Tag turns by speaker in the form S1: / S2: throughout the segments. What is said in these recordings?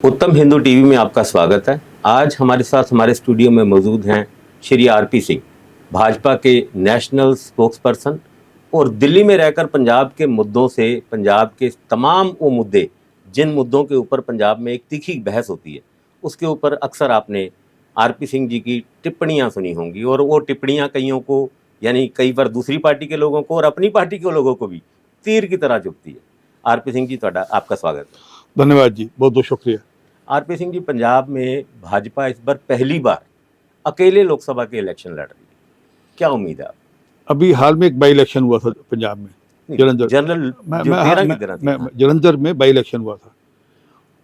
S1: उत्तम हिंदू टीवी में आपका स्वागत है। आज हमारे साथ हमारे स्टूडियो में मौजूद हैं श्री आरपी सिंह, भाजपा के नेशनल स्पोक्सपर्सन और दिल्ली में रहकर पंजाब के मुद्दों से, पंजाब के तमाम वो मुद्दे जिन मुद्दों के ऊपर पंजाब में एक तीखी बहस होती है, उसके ऊपर अक्सर आपने आरपी सिंह जी की टिप्पणियां सुनी होंगी और वो टिप्पणियां कईयों को, यानी कई बार दूसरी पार्टी के लोगों को और अपनी पार्टी के लोगों को भी तीर की तरह चुभती है। आरपी सिंह जी, आपका स्वागत है।
S2: धन्यवाद जी, बहुत बहुत शुक्रिया।
S1: आरपी सिंह जी, पंजाब में भाजपा इस बार पहली बार अकेले लोकसभा के इलेक्शन लड़ रही है, क्या उम्मीद है आप?
S2: अभी हाल में एक बाई इलेक्शन हुआ था पंजाब में, जलंधर।
S1: जनरल
S2: जलंधर में बाई इलेक्शन हुआ था।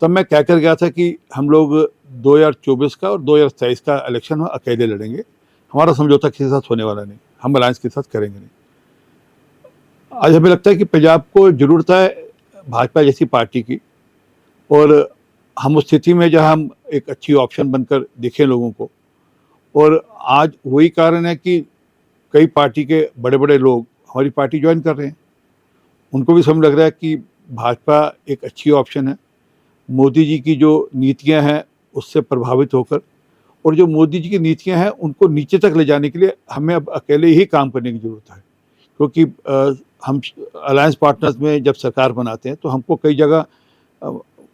S2: तब मैं कह कर गया था कि हम लोग 2024 का और 2027 का इलेक्शन हम अकेले लड़ेंगे, हमारा समझौता किसी के साथ होने वाला नहीं, हम अलायंस के साथ करेंगे नहीं। आज हमें लगता है कि पंजाब को जरूरत है भाजपा जैसी पार्टी की, और हम उस स्थिति में जहां हम एक अच्छी ऑप्शन बनकर दिखें लोगों को। और आज वही कारण है कि कई पार्टी के बड़े बड़े लोग हमारी पार्टी ज्वाइन कर रहे हैं। उनको भी समझ लग रहा है कि भाजपा एक अच्छी ऑप्शन है, मोदी जी की जो नीतियां हैं उससे प्रभावित होकर, और जो मोदी जी की नीतियां हैं उनको नीचे तक ले जाने के लिए हमें अब अकेले ही काम करने की ज़रूरत है। क्योंकि हम अलायंस पार्टनर्स में जब सरकार बनाते हैं तो हमको कई जगह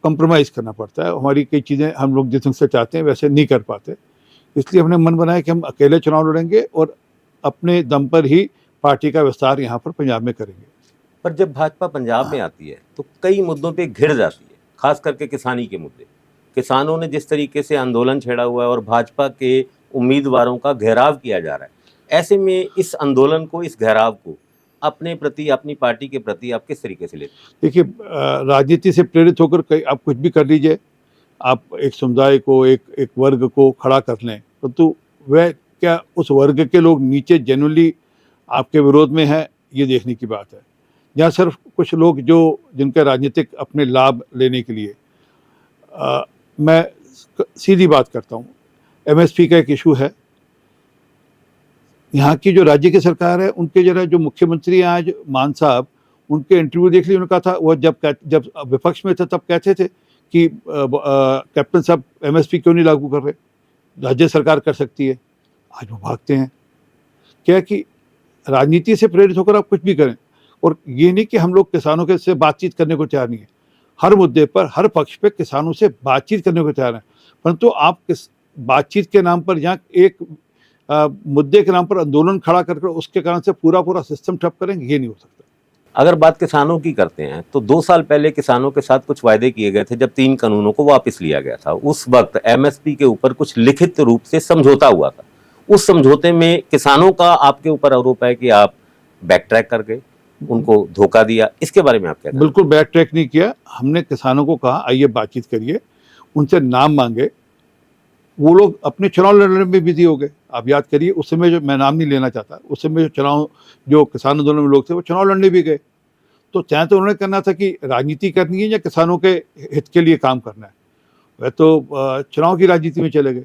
S2: कंप्रोमाइज़ करना पड़ता है, हमारी कई चीज़ें हम लोग जिस ढंग से चाहते हैं वैसे नहीं कर पाते। इसलिए हमने मन बनाया कि हम अकेले चुनाव लड़ेंगे और अपने दम पर ही पार्टी का विस्तार यहाँ पर पंजाब में करेंगे।
S1: पर जब भाजपा पंजाब में आती है तो कई मुद्दों पे घिर जाती है, खास करके किसानी के मुद्दे। किसानों ने जिस तरीके से आंदोलन छेड़ा हुआ है और भाजपा के उम्मीदवारों का घेराव किया जा रहा है, ऐसे में इस आंदोलन को, इस घेराव को अपने प्रति, अपनी पार्टी के प्रति आप किस तरीके से लेते हैं?
S2: देखिए, राजनीति से प्रेरित होकर आप कुछ भी कर लीजिए, आप एक समुदाय को, एक वर्ग को खड़ा कर लें, परंतु वह क्या उस वर्ग के लोग नीचे जेन्युइनली आपके विरोध में हैं, ये देखने की बात है। या सिर्फ कुछ लोग जिनके राजनीतिक अपने लाभ लेने के लिए। मैं सीधी बात करता हूँ, एमएसपी का एक इशू है। यहाँ की जो राज्य की सरकार है, उनके जरा जो मुख्यमंत्री हैं आज, मान साहब, उनके इंटरव्यू देख लिए। उन्होंने कहा था, वो जब विपक्ष में थे तब कहते थे कि कैप्टन साहब एमएसपी क्यों नहीं लागू कर रहे, राज्य सरकार कर सकती है। आज वो भागते हैं। क्या कि राजनीति से प्रेरित होकर आप कुछ भी करें, और ये नहीं कि हम लोग किसानों के से बातचीत करने को तैयार नहीं है। हर मुद्दे पर, हर पक्ष पे किसानों से बातचीत करने को तैयार हैं, परंतु आप बातचीत के नाम पर या एक मुद्दे के नाम पर आंदोलन खड़ा करके उसके कारण से पूरा सिस्टम ठप करेंगे, ये नहीं हो सकता।
S1: अगर बात किसानों की करते हैं तो 2 साल पहले किसानों के साथ कुछ वायदे किए गए थे जब 3 कानूनों को वापस लिया गया था। उस वक्त एमएसपी के ऊपर कुछ लिखित रूप से समझौता हुआ था। उस समझौते में किसानों का आपके ऊपर आरोप है कि आप बैक ट्रैक कर गए, उनको धोखा दिया। इसके बारे में आप क्या कहते हैं?
S2: बिल्कुल बैक ट्रैक नहीं किया। हमने किसानों को कहा आइए बातचीत करिए, उनसे नाम मांगे। वो लोग अपने चुनाव लड़ने में बिजी हो गए। आप याद करिए, उस समय जो, मैं नाम नहीं लेना चाहता, उस समय जो किसान आंदोलन में लोग थे वो चुनाव लड़ने भी गए। तो चाहे तो उन्होंने करना था कि राजनीति करनी है या किसानों के हित के लिए काम करना है, वह तो चुनाव की राजनीति में चले गए।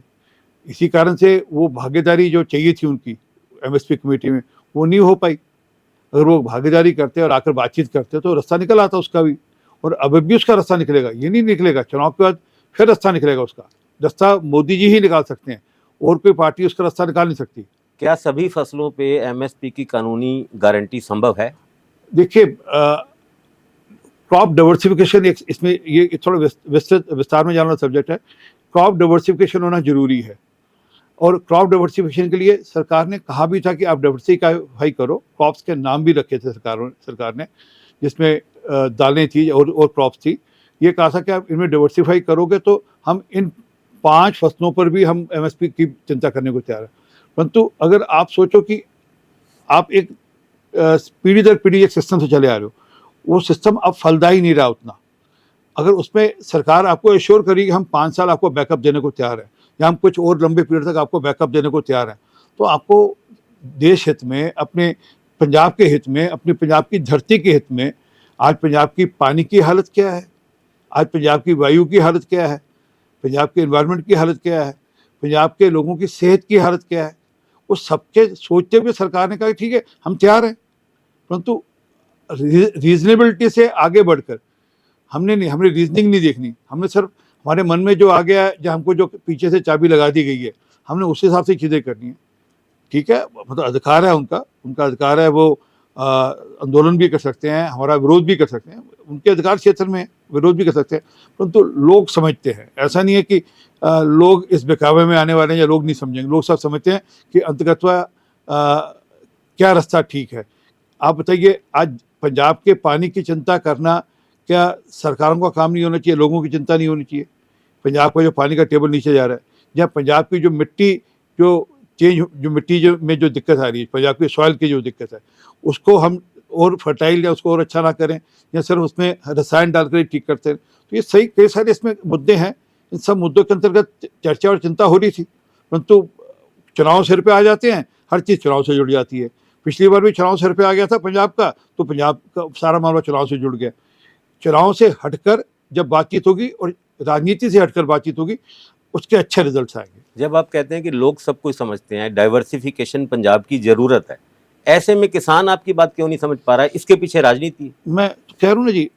S2: इसी कारण से वो भागीदारी जो चाहिए थी उनकी एमएसपी कमेटी में, वो नहीं हो पाई। अगर वो भागीदारी करते और आकर बातचीत करते तो रास्ता निकल आता उसका भी, और अब भी उसका रास्ता निकलेगा। ये नहीं निकलेगा, चुनाव के बाद फिर रास्ता निकलेगा। उसका रास्ता मोदी जी ही निकाल सकते हैं, और कोई पार्टी उसका रास्ता निकाल नहीं सकती।
S1: क्या सभी फसलों पे एमएसपी की कानूनी गारंटी संभव है?
S2: देखिए, क्रॉप डाइवर्सिफिकेशन इसमें ये थोड़ा विस्तार में जाना सब्जेक्ट है। क्रॉप डाइवर्सिफिकेशन होना जरूरी है, और क्रॉप डाइवर्सिफिकेशन के लिए सरकार ने कहा भी था कि आप डाइवर्सिफाई करो। क्रॉप्स के नाम भी रखे थे सरकार ने, जिसमें दालें थी और क्रॉप्स थी। ये कहा था कि आप इनमें डाइवर्सिफाई करोगे तो हम इन 5 फसलों पर भी हम एमएसपी की चिंता करने को तैयार है। परंतु अगर आप सोचो कि आप एक पीढ़ी दर पीढ़ी एक सिस्टम से चले आ रहे हो, वो सिस्टम अब फलदा ही नहीं रहा उतना। अगर उसमें सरकार आपको एश्योर करेगी हम 5 साल आपको बैकअप देने को तैयार है, या हम कुछ और लंबे पीरियड तक आपको बैकअप देने को तैयार हैं, तो आपको देश हित में, अपने पंजाब के हित में, अपने पंजाब की धरती के हित में, आज पंजाब की पानी की हालत क्या है, आज पंजाब की वायु की हालत क्या है, पंजाब के एनवायरनमेंट की हालत क्या है, पंजाब के लोगों की सेहत की हालत क्या है, उस सबके सोचते हुए सरकार ने कहा ठीक है हम तैयार हैं। परंतु रीजनेबिलिटी से आगे बढ़कर हमने रीजनिंग नहीं देखनी, हमने सिर्फ हमारे मन में जो आ गया है, जो हमको जो पीछे से चाबी लगा दी गई है, हमने उस हिसाब से चीज़ें करनी है। ठीक है, मतलब अधिकार है उनका, उनका अधिकार है, वो आंदोलन भी कर सकते हैं, हमारा विरोध भी कर सकते हैं, उनके अधिकार क्षेत्र में विरोध भी कर सकते हैं। परंतु लोग समझते हैं, ऐसा नहीं है कि लोग इस बहकावे में आने वाले हैं या लोग नहीं समझेंगे। लोग सब समझते हैं कि अंततः क्या रास्ता ठीक है। आप बताइए, आज पंजाब के पानी की चिंता करना क्या सरकारों का काम नहीं होना चाहिए? लोगों की चिंता नहीं होनी चाहिए? पंजाब का जो पानी का टेबल नीचे जा रहा है, या पंजाब की जो मिट्टी जो जो मिट्टी जो में जो दिक्कत आ रही है, पंजाब की सॉइल की जो दिक्कत है, उसको हम और फर्टाइल या उसको और अच्छा ना करें, या सिर्फ उसमें रसायन डालकर ही ठीक करते हैं। तो ये सही, कई सारे इसमें मुद्दे हैं। इन सब मुद्दों के अंतर्गत चर्चा और चिंता हो रही थी, परंतु चुनाव सिर पे आ जाते हैं, हर चीज़ चुनाव से जुड़ जाती है। पिछली बार भी चुनाव सिर पे आ गया था पंजाब का, तो पंजाब का सारा मामला चुनाव से जुड़ गया। चुनाव से हटकर जब बातचीत होगी और राजनीति से हटकर बातचीत होगी, उसके अच्छे रिजल्ट्स आएंगे।
S1: जब आप कहते हैं कि लोग सब कुछ समझते हैं, डाइवर्सिफिकेशन पंजाब की जरूरत है, ऐसे में किसान आपकी बात क्यों नहीं समझ पा रहा है? इसके पीछे राजनीति है।
S2: मैं कह रहा हूँ ना जी,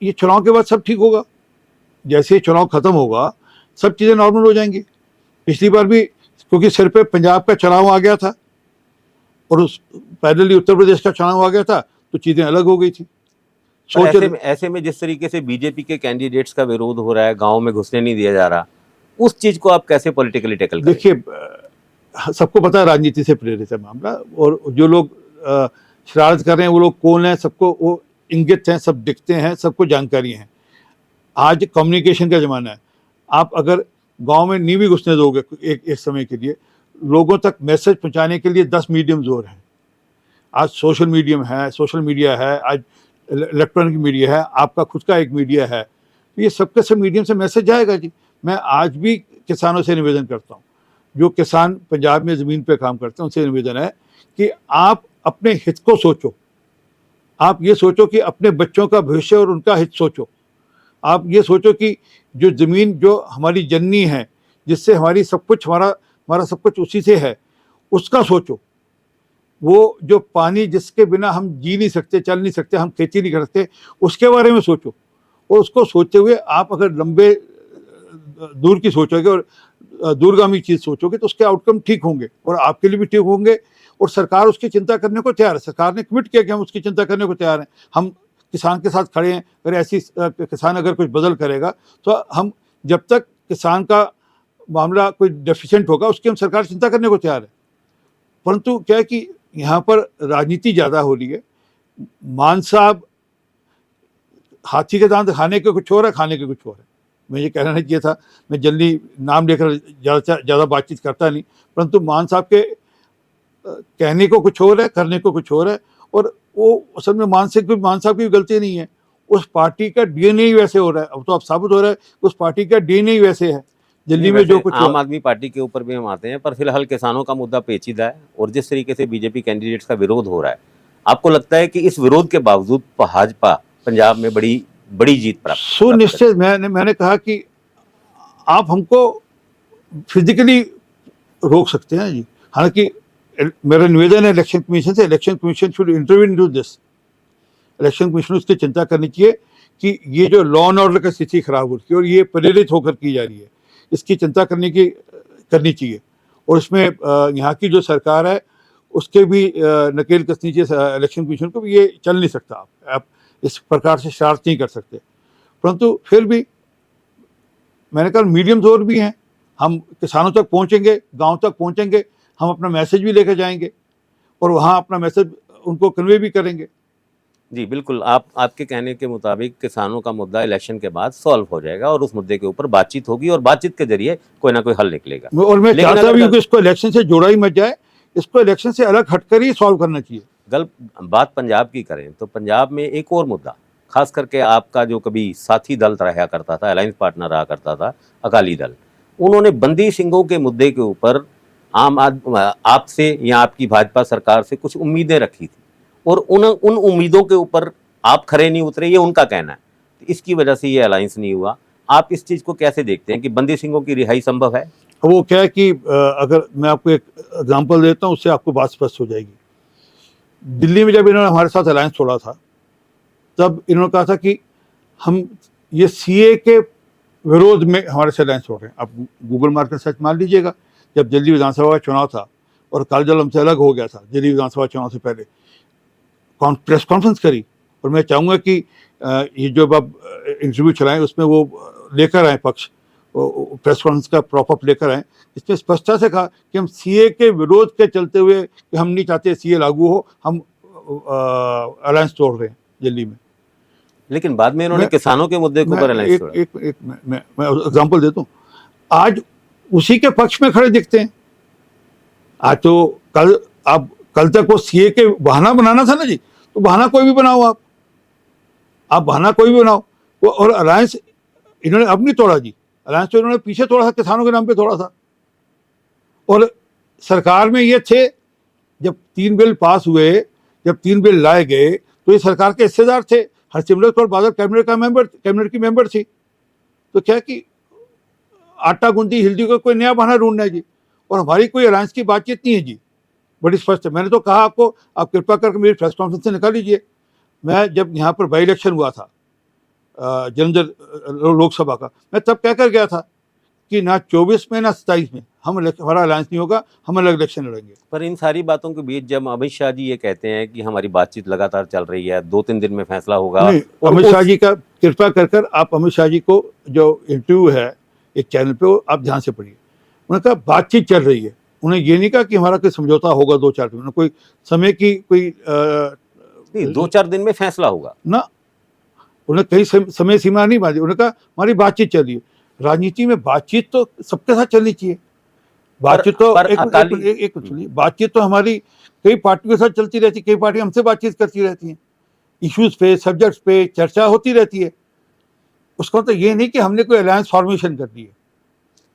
S2: ये चुनाव के बाद सब ठीक होगा। जैसे ही चुनाव खत्म होगा, सब चीज़ें नॉर्मल हो जाएंगी। पिछली बार भी क्योंकि सिर पे पंजाब का चुनाव आ गया था और उस पैरेलली उत्तर प्रदेश का चुनाव आ गया था, तो चीज़ें अलग हो गई थी।
S1: पर ऐसे में जिस तरीके से बीजेपी के कैंडिडेट्स का विरोध हो रहा है, गाँव में घुसने नहीं दिया जा रहा, उस चीज को आप कैसे पॉलिटिकली टैकल करें?
S2: देखिए, सबको पता है राजनीति से प्रेरित है मामला, और जो लोग शरारत कर रहे हैं वो लोग कौन है, सबको वो इंगित हैं, सब दिखते हैं, सबको जानकारी है। आज कम्युनिकेशन का ज़माना है। आप अगर गांव में नहीं भी घुसने दोगे एक समय के लिए, लोगों तक मैसेज पहुंचाने के लिए 10 मीडियम्स और हैं। आज सोशल मीडिया है, आज इलेक्ट्रॉनिक मीडिया है, आपका खुद का एक मीडिया है। तो ये सबके सब मीडियम से मैसेज जाएगा जी। मैं आज भी किसानों से निवेदन करता हूँ, जो किसान पंजाब में ज़मीन पे काम करते हैं, उनसे निवेदन है कि आप अपने हित को सोचो। आप ये सोचो कि अपने बच्चों का भविष्य और उनका हित सोचो। आप ये सोचो कि जो ज़मीन जो हमारी जननी है, जिससे हमारी सब कुछ, हमारा सब कुछ उसी से है, उसका सोचो। वो जो पानी जिसके बिना हम जी नहीं सकते, चल नहीं सकते, हम खेती नहीं कर सकते, उसके बारे में सोचो। और उसको सोचते हुए आप अगर लंबे दूर की सोचोगे और दूरगामी चीज़ सोचोगे, तो उसके आउटकम ठीक होंगे और आपके लिए भी ठीक होंगे। और सरकार उसकी चिंता करने को तैयार है। सरकार ने कमिट किया कि हम उसकी चिंता करने को तैयार हैं। हम किसान के साथ खड़े हैं। अगर ऐसी किसान अगर कुछ बदल करेगा, तो हम, जब तक किसान का मामला कोई डेफिशिएंट होगा, उसकी हम सरकार चिंता करने को तैयार है। परंतु क्या है कि यहाँ पर राजनीति ज़्यादा हो रही है। मान साहब, हाथी के दांत खाने के कुछ और है, खाने के कुछ और है। मैं ये कहना नहीं चाहिए था, मैं जल्दी नाम लेकर ज़्यादा बातचीत करता नहीं, परंतु मान साहब के कहने को कुछ और है, करने को कुछ और है। और वो असल में मान साहब की गलती नहीं है, उस पार्टी का डीएनए ही वैसे हो रहा है। अब तो अब साबित हो रहा है उस पार्टी का डीएनए ही वैसे है। दिल्ली में जो कुछ
S1: आम आदमी पार्टी के ऊपर भी हम आते हैं, पर फिलहाल किसानों का मुद्दा पेचीदा है। और जिस तरीके से बीजेपी कैंडिडेट्स का विरोध हो रहा है, आपको लगता है कि इस विरोध के बावजूद भाजपा पंजाब में बड़ी जीत प्राप्त?
S2: सुनिश्चित। मैंने कहा कि आप हमको फिजिकली रोक सकते हैं जी। हालांकि मेरा निवेदन है इलेक्शन कमीशन से, election commission should intervene into this. Election commission उसकी चिंता करनी चाहिए कि ये जो लॉ एंड ऑर्डर की स्थिति खराब हो रही है और ये प्रेरित होकर की जा रही है, इसकी चिंता करनी चाहिए। और इसमें यहाँ की जो सरकार है उसके भी नकेल कसनी चाहिए। इलेक्शन कमीशन को भी ये चल नहीं सकता, आप इस प्रकार से शरारत नहीं कर सकते। परंतु फिर भी मैंने कहा मीडियम्स और भी हैं। हम किसानों तक पहुँचेंगे, गाँव तक पहुँचेंगे, हम अपना मैसेज भी लेकर जाएंगे और वहाँ अपना मैसेज उनको कन्वे भी करेंगे।
S1: जी बिल्कुल, आपके कहने के मुताबिक किसानों का मुद्दा इलेक्शन के बाद सॉल्व हो जाएगा और उस मुद्दे के ऊपर बातचीत होगी और बातचीत के जरिए कोई ना कोई हल निकलेगा।
S2: और मैं चाहता भी हूँ कि इसको इलेक्शन से जोड़ा ही मत जाए, इसको इलेक्शन से अलग हटकर ही सॉल्व करना चाहिए।
S1: बात पंजाब की करें तो पंजाब में एक और मुद्दा, खास करके आपका जो कभी साथी दल रहा करता था, अलायंस पार्टनर रहा करता था, अकाली दल, उन्होंने बंदी सिंहों के मुद्दे के ऊपर आपसे या आपकी भाजपा सरकार से कुछ उम्मीदें रखी थी और उन उम्मीदों के ऊपर आप खरे नहीं उतरे, ये उनका कहना है। तो इसकी वजह से ये अलायंस नहीं हुआ। आप इस चीज़ को कैसे देखते हैं कि बंदी सिंहों की रिहाई संभव है?
S2: वो क्या है कि अगर मैं आपको एक एग्जांपल देता हूँ, उससे आपको बात स्पष्ट हो जाएगी। दिल्ली में जब इन्होंने हमारे साथ अलायंस तोड़ा था, तब इन्होंने कहा था कि हम ये सीए के विरोध में हमारे से अलायंस हो रहे हैं। आप गूगल मार कर सर्च मार लीजिएगा, जब दिल्ली विधानसभा का चुनाव था और कालजल हमसे अलग हो गया था, दिल्ली विधानसभा चुनाव से पहले प्रेस कॉन्फ्रेंस करी, और मैं चाहूँगा कि ये जो अब इंटरव्यू चलाएं उसमें वो लेकर आए पक्ष, प्रेस कॉन्फ्रेंस का प्रॉपर लेकर आए, इसमें स्पष्टता से कहा कि हम सीए के विरोध के चलते हुए कि हम नहीं चाहते सीए लागू हो, हम अलायंस तोड़ रहे हैं दिल्ली में।
S1: लेकिन बाद में इन्होंने किसानों के मुद्दे के ऊपर अलायंस तोड़ा।
S2: मैं एग्जांपल देता हूँ, आज उसी के पक्ष में खड़े दिखते हैं। आज तो कल तक वो सीए के बहाना बनाना था ना जी, तो बहाना कोई भी बनाओ, आप बहाना कोई भी बनाओ। वो और अलायंस इन्होंने अब नहीं तोड़ा जी, अलायंस तो इन्होंने पीछे तोड़ा था, किसानों के नाम पे तोड़ा था। और सरकार में ये थे, जब 3 बिल पास हुए, जब 3 बिल लाए गए, तो ये सरकार के हिस्सेदार थे। हरसिमरत कौर बादल कैबिनेट की मेंबर थी। तो क्या कि आटा गूंदी हिल्दी को कोई नया बहाना ढूंढना है जी। और हमारी कोई अलायंस की बातचीत नहीं है जी, बड़ी स्पष्ट है। मैंने तो कहा आपको, आप कृपा करके मेरी प्रेस कॉन्फ्रेंस से निकाल लीजिए। मैं जब यहाँ पर बाई इलेक्शन हुआ था जलंधर लोकसभा का, मैं तब कह कर गया था कि ना 24 में ना 27 में हमारा अलायंस नहीं होगा, हम अलग इलेक्शन लड़ेंगे।
S1: पर इन सारी बातों के बीच जब अमित शाह जी ये कहते हैं कि हमारी बातचीत लगातार चल रही है, 2-3 दिन में फैसला होगा,
S2: नहीं, अमित शाह जी का कृपा कर आप अमित शाह जी को जो इंटरव्यू है एक चैनल पे, वो आप ध्यान से पढ़िए। उन्होंने कहा बातचीत चल रही है, उन्हें ये नहीं कहा कि हमारा कोई समझौता होगा 2-4 दिन में, कोई समय की कोई
S1: 2-4 दिन में फैसला होगा
S2: ना। उन्हें कहीं समय सीमा नहीं बांधी, उन्होंने कहा हमारी बातचीत चल रही है। राजनीति में बातचीत तो सबके साथ चलनी चाहिए। बातचीत तो बातचीत तो हमारी कई पार्टियों के साथ चलती रहती है, कई पार्टियां हमसे बातचीत करती रहती हैं, इश्यूज पे, सब्जेक्ट्स पे चर्चा होती रहती है। उसका तो ये नहीं कि हमने कोई अलायंस फॉर्मेशन कर दी है।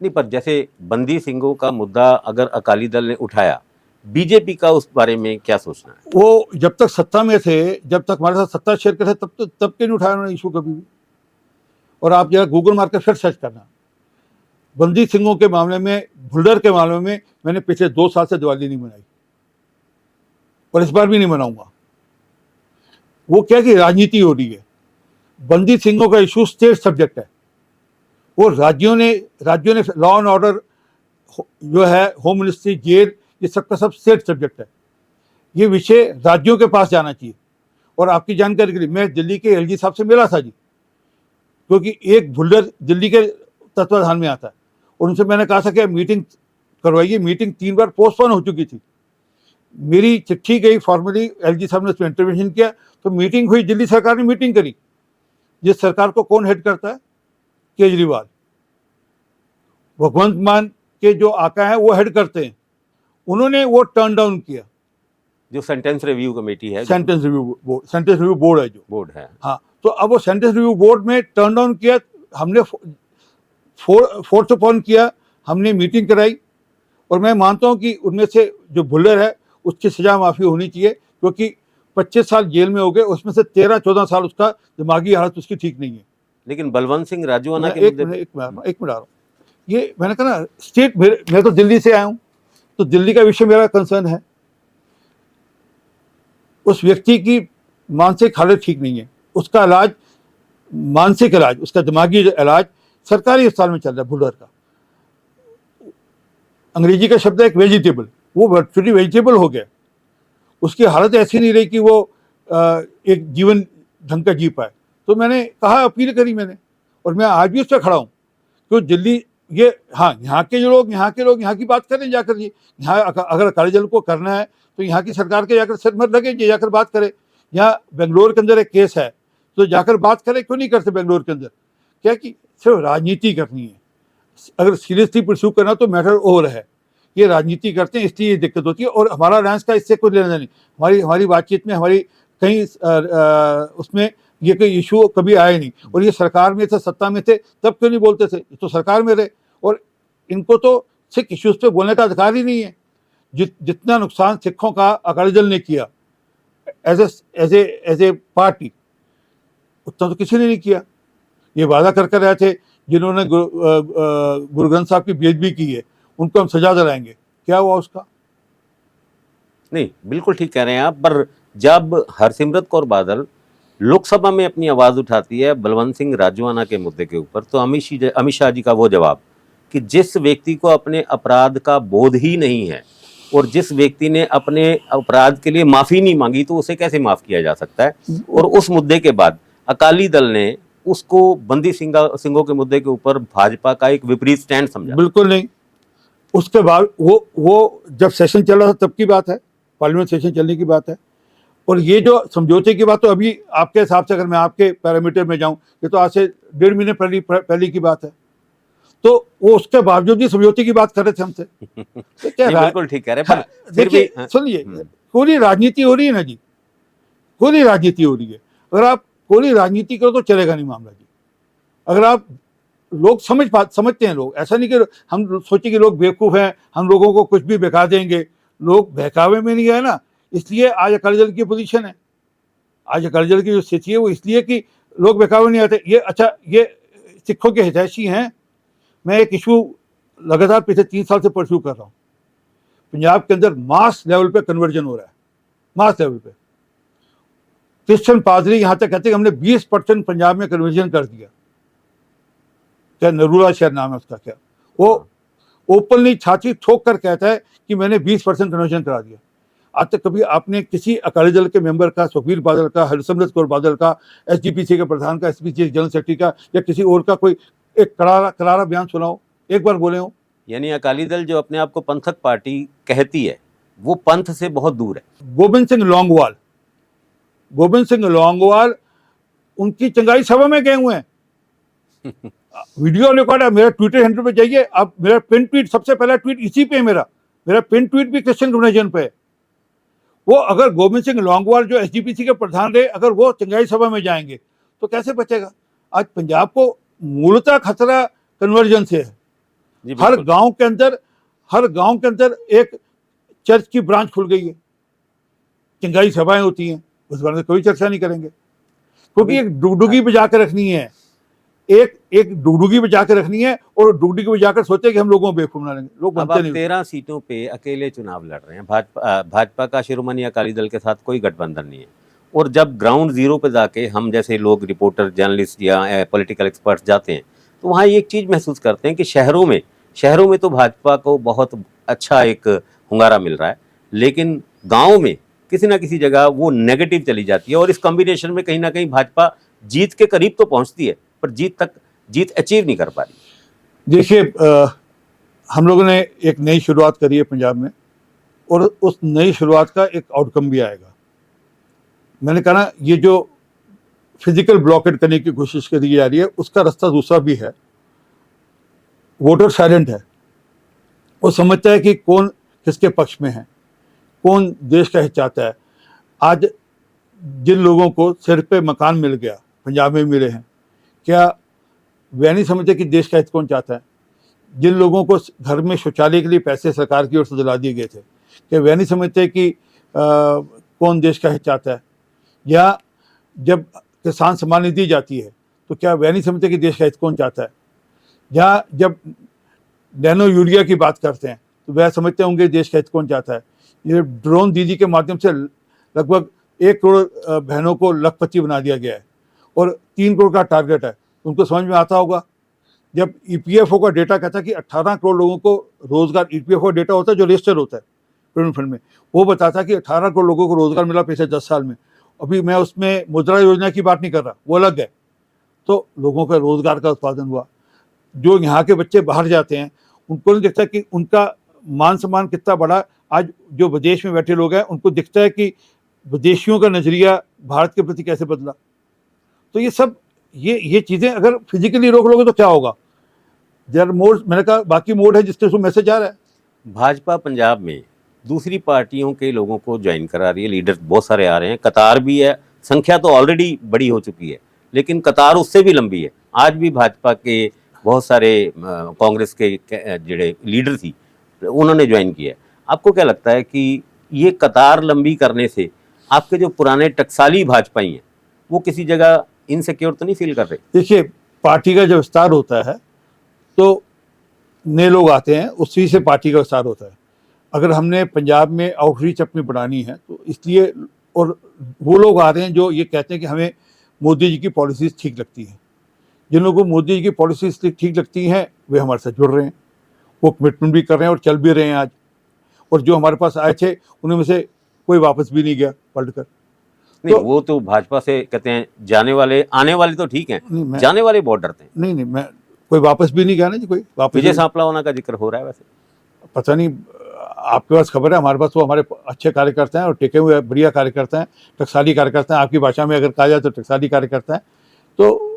S1: नहीं, पर जैसे बंदी सिंहों का मुद्दा अगर अकाली दल ने उठाया, बीजेपी का उस बारे में क्या सोचना है?
S2: वो जब तक सत्ता में थे, जब तक हमारे साथ सत्ता शेयर कर थे, तब के नहीं उठाया उन्होंने इशू कभी भी। और आप जरा गूगल मार कर फिर सर्च करना, बंदी सिंहों के मामले में, भुल्लर के मामले में मैंने पिछले 2 साल से दिवाली नहीं मनाई और इस बार भी नहीं मनाऊंगा। वो क्या कि राजनीति हो रही है। बंदी सिंहों का इशू स्टेट सब्जेक्ट है। वो राज्यों ने लॉ एंड ऑर्डर जो है, होम मिनिस्ट्री, जेल, ये सबका सब स्टेट सब्जेक्ट है। ये विषय राज्यों के पास जाना चाहिए। और आपकी जानकारी के लिए, मैं दिल्ली के एलजी साहब से मिला था जी, क्योंकि एक भुल्लर दिल्ली के तत्वाधान में आता है, और उनसे मैंने कहा था कि मीटिंग करवाइए। मीटिंग 3 बार पोस्टपोन हो चुकी थी। मेरी चिट्ठी गई फॉर्मली, एलजी साहब ने उसमें इंटरवेंशन किया, तो मीटिंग हुई, दिल्ली सरकार ने मीटिंग करी। जिस सरकार को कौन हेड करता है? केजरीवाल। भगवंत मान के जो आका है वो हेड करते हैं। उन्होंने वो टर्न डाउन किया।
S1: जो सेंटेंस रिव्यू कमेटी है,
S2: सेंटेंस रिव्यू बोर्ड है, जो
S1: बोर्ड है,
S2: हाँ, तो अब वो सेंटेंस रिव्यू बोर्ड में टर्न डाउन किया। हमने फोर्थ अपॉन किया, हमने मीटिंग कराई। और मैं मानता हूं कि उनमें से जो भुल्लर है उसकी सजा माफी होनी चाहिए, क्योंकि 25 साल जेल में हो गए, उसमें से 13-14 साल उसका दिमागी हालत उसकी ठीक नहीं है।
S1: लेकिन बलवंत सिंह राजूआना के
S2: एक मिनट आ रहा हूँ। ये मैंने कहा ना, स्टेट, मैं तो दिल्ली से आया हूँ, तो दिल्ली का विषय मेरा कंसर्न है। उस व्यक्ति की मानसिक हालत ठीक नहीं है, उसका इलाज, मानसिक इलाज, उसका दिमागी इलाज सरकारी अस्पताल में चल रहा है। भुल्लर का अंग्रेजी का शब्द है एक वेजिटेबल, वो वर्चुअली वेजिटेबल हो गया। उसकी हालत ऐसी नहीं रही कि वो एक जीवन ढंग का जी पाए। तो मैंने कहा, अपील करी मैंने, और मैं आज भी उस पर खड़ा हूँ। तो दिल्ली, ये हाँ, यहाँ के लोग यहाँ की बात करें जाकर जी। यहाँ अगर अकाली दल को करना है तो यहाँ की सरकार के जाकर सिर मत लगे, जाकर बात करें। यहाँ बेंगलोर के अंदर एक केस है, तो जाकर बात करें। क्यों नहीं करते बेंगलोर के अंदर? क्या कि सिर्फ राजनीति करनी है। अगर सीरियसली परस्यू करना तो मैटर और है। ये राजनीति करते हैं, इसलिए ये दिक्कत होती है। और हमारा अलायंस का इससे कोई लेना नहीं। हमारी बातचीत में, हमारी कहीं उसमें ये कोई इशू कभी आए नहीं। और ये सरकार में थे, सत्ता में थे, तब क्यों नहीं बोलते थे? तो सरकार में रहे, और इनको तो सिख इश्यूज पे बोलने का अधिकार ही नहीं है। जितना नुकसान सिखों का अकाली दल ने किया एज ए पार्टी, उतना तो किसी ने नहीं किया। ये वादा कर रहे थे, जिन्होंने गुरु ग्रंथ साहब की बेइज्जती की है, उनको हम सजा दिलाएंगे। क्या हुआ उसका?
S1: नहीं, बिल्कुल ठीक कह रहे हैं आप। पर जब हरसिमरत कौर बादल लोकसभा में अपनी आवाज उठाती है बलवंत सिंह राजवाना के मुद्दे के ऊपर, तो अमित शाह जी का वो जवाब कि जिस व्यक्ति को अपने अपराध का बोध ही नहीं है और जिस व्यक्ति ने अपने अपराध के लिए माफी नहीं मांगी तो उसे कैसे माफ किया जा सकता है। और उस मुद्दे के बाद अकाली दल ने उसको बंदी सिंहों के मुद्दे के ऊपर भाजपा का एक विपरीत स्टैंड समझा।
S2: बिल्कुल नहीं। उसके बाद वो जब सेशन चल रहा था तब की बात है, पार्लियामेंट सेशन चलने की बात है। और ये जो समझौते की बात, तो अभी आपके हिसाब से अगर मैं आपके पैरामीटर में जाऊं, ये तो आज से 1.5 महीने पहले की बात है। तो वो उसके बावजूद भी समझौते की बात कर रहे थे हमसे। तो क्या
S1: बिल्कुल ठीक कह रहे हैं, पर फिर भी
S2: सुनिए, कोई राजनीति हो रही है ना जी, कोई राजनीति हो रही है। अगर आप कोई राजनीति करो तो चलेगा नहीं मामला जी। अगर आप लोग समझते हैं, लोग ऐसा नहीं कि हम सोचे कि लोग बेवकूफ़ हैं, हम लोगों को कुछ भी बहका देंगे। लोग बहकावे में नहीं गए ना, इसलिए आज अकाली दल की पोजीशन है। आज अकाली दल की जो स्थिति है वो इसलिए कि लोग बहकावे नहीं आते। ये अच्छा, ये सिखों के हितैषी हैं। मैं एक इशू लगातार पिछले 3 साल से परस्यू कर रहा हूँ। पंजाब के अंदर मास लेवल पे कन्वर्जन हो रहा है, मास लेवल पे। क्रिश्चियन पादरी यहाँ तक कहते हैं कि हमने 20% पंजाब में कन्वर्जन कर दिया। क्या नरूला शहर नाम है उसका, क्या वो ओपनली छाती ठोक कर कहता है कि मैंने 20% कन्वर्जन करा दिया। आज तक कभी आपने किसी अकाली दल के मेंबर का, सुखबीर बादल का, हरसिमरत कौर बादल का, एसजीपीसी के प्रधान का, एसपीसी जनरल सेक्रेटरी का या किसी और का कोई एक करारा बयान सुनाओ, एक बार बोले हो?
S1: यानी अकाली दल जो अपने आप को पंथक पार्टी कहती है वो पंथ से बहुत दूर है।
S2: गोविंद सिंह लौंगोवाल उनकी चंगाई सभा में गए हुए हैं। वीडियो रिकॉर्ड है, मेरा ट्विटर हैंडल पे जाइए अब। मेरा पिन ट्वीट, सबसे पहला ट्वीट इसी पे है। मेरा पिन ट्वीट भी क्रिश्चियन कन्वर्जन पे है। वो अगर गोविंद सिंह लौंगोवाल जो एसजीपीसी के प्रधान रहे, अगर वो चंगाई सभा में जाएंगे तो कैसे बचेगा? आज पंजाब को मूलतः खतरा कन्वर्जन से है। हर गांव के अंदर एक चर्च की ब्रांच खुल गई है, चंगाई सभाएं होती हैं, उस बारे में कोई चर्चा नहीं करेंगे क्योंकि एक डुगडुगी बजा के रखनी है, एक डुगडुगी बजा के रखनी है और डुगडुगी बजाकर सोचे कि हम लोगों को बेवकूफ बना लेंगे। लोग बनते नहीं।
S1: 13 सीटों पे अकेले चुनाव लड़ रहे हैं। भाजपा का शिरोमणि अकाली दल के साथ कोई गठबंधन नहीं है। और जब ग्राउंड जीरो पे जाके हम जैसे लोग, रिपोर्टर, जर्नलिस्ट या पॉलिटिकल एक्सपर्ट्स जाते हैं तो वहाँ एक चीज़ महसूस करते हैं कि शहरों में तो भाजपा को बहुत अच्छा एक hunगारा मिल रहा है, लेकिन गाँव में किसी ना किसी जगह वो नेगेटिव चली जाती है। और इस कॉम्बिनेशन में कहीं ना कहीं भाजपा जीत के करीब तो पहुंचती है पर जीत अचीव नहीं कर पा रही।
S2: देखिए, हम लोगों ने एक नई शुरुआत करी है पंजाब में और उस नई शुरुआत का एक आउटकम भी आएगा। मैंने कहा ना, ये जो फिजिकल ब्लॉकेट करने की कोशिश करी जा रही है उसका रास्ता दूसरा भी है। वोटर साइलेंट है, वो समझता है कि कौन किसके पक्ष में है, कौन देश का हित चाहता है। आज जिन लोगों को सिर पे मकान मिल गया, पंजाब में मिले हैं, क्या वे नहीं समझते कि देश का हित कौन चाहता है? जिन लोगों को घर में शौचालय के लिए पैसे सरकार की ओर से दिला दिए गए थे, क्या वे नहीं समझते कि कौन देश का हित चाहता है? या जब किसान सम्मान निधि जाती है तो क्या वे नहीं समझते कि देश का हित कौन चाहता है? या जब नैनो यूरिया की बात करते हैं तो वह समझते होंगे देश का हित कौन चाहता है? ये ड्रोन दीदी के माध्यम से लगभग 1 करोड़ बहनों को लखपति बना दिया गया है और 3 करोड़ का टारगेट है। उनको समझ में आता होगा जब ईपीएफओ का डेटा कहता है कि 18 करोड़ लोगों को रोजगार, ईपीएफओ डेटा होता है जो रजिस्टर होता है प्रोविडेंट फंड में, वो बताता है कि 18 करोड़ लोगों को रोजगार मिला पिछले 10 साल में। अभी मैं उसमें मुद्रा योजना की बात नहीं कर रहा, वो अलग है। तो लोगों का रोजगार का उत्पादन हुआ। जो यहाँ के बच्चे बाहर जाते हैं उनको नहीं दिखता कि उनका मान सम्मान कितना बड़ा। आज जो विदेश में बैठे लोग हैं उनको दिखता है कि विदेशियों का नजरिया भारत के प्रति कैसे बदला। तो ये सब ये चीजें अगर फिजिकली रोक लोगे तो क्या होगा? देयर मोड, मैंने कहा बाकी मोड है जिसके थ्रू मैसेज आ रहा है।
S1: भाजपा पंजाब में दूसरी पार्टियों के लोगों को ज्वाइन करा रही है, लीडर्स बहुत सारे आ रहे हैं, कतार भी है, संख्या तो ऑलरेडी बड़ी हो चुकी है लेकिन कतार उससे भी लंबी है। आज भी भाजपा के बहुत सारे कांग्रेस के ਜਿਹੜੇ लीडर थी उन्होंने ज्वाइन किया है। आपको क्या लगता है कि ये कतार लंबी करने से आपके जो पुराने टकसाली भाजपाई हैं वो किसी जगह इनसिक्योर तो नहीं फील कर रहे?
S2: देखिए, पार्टी का जब विस्तार होता है तो नए लोग आते हैं, उसी से पार्टी का विस्तार होता है। अगर हमने पंजाब में आउटरीच अपनी बढ़ानी है तो इसलिए, और वो लोग आ रहे हैं जो ये कहते हैं कि हमें मोदी जी की पॉलिसीज ठीक लगती हैं। जिन लोगों को मोदी जी की पॉलिसीज ठीक लगती हैं वे हमारे साथ जुड़ रहे हैं, वो कमिटमेंट भी कर रहे हैं और चल भी रहे हैं आज। और जो हमारे पास आए थे उनमें से कोई वापस भी नहीं गया पलट कर।
S1: नहीं, वो तो भाजपा से कहते हैं जाने वाले, आने वाले तो ठीक हैं, जाने वाले बहुत डरते हैं।
S2: नहीं, मैं कोई वापस भी नहीं गया ना जी, कोई वापस।
S1: विजय सांपलावना का जिक्र हो रहा है, वैसे
S2: पता नहीं आपके पास खबर है, हमारे पास तो हमारे अच्छे कार्यकर्ता हैं और टिके हुए बढ़िया कार्यकर्ता हैं, टकसाली कार्यकर्ता हैं, आपकी भाषा में अगर कहा जाए तो टकसाली कार्यकर्ता हैं। तो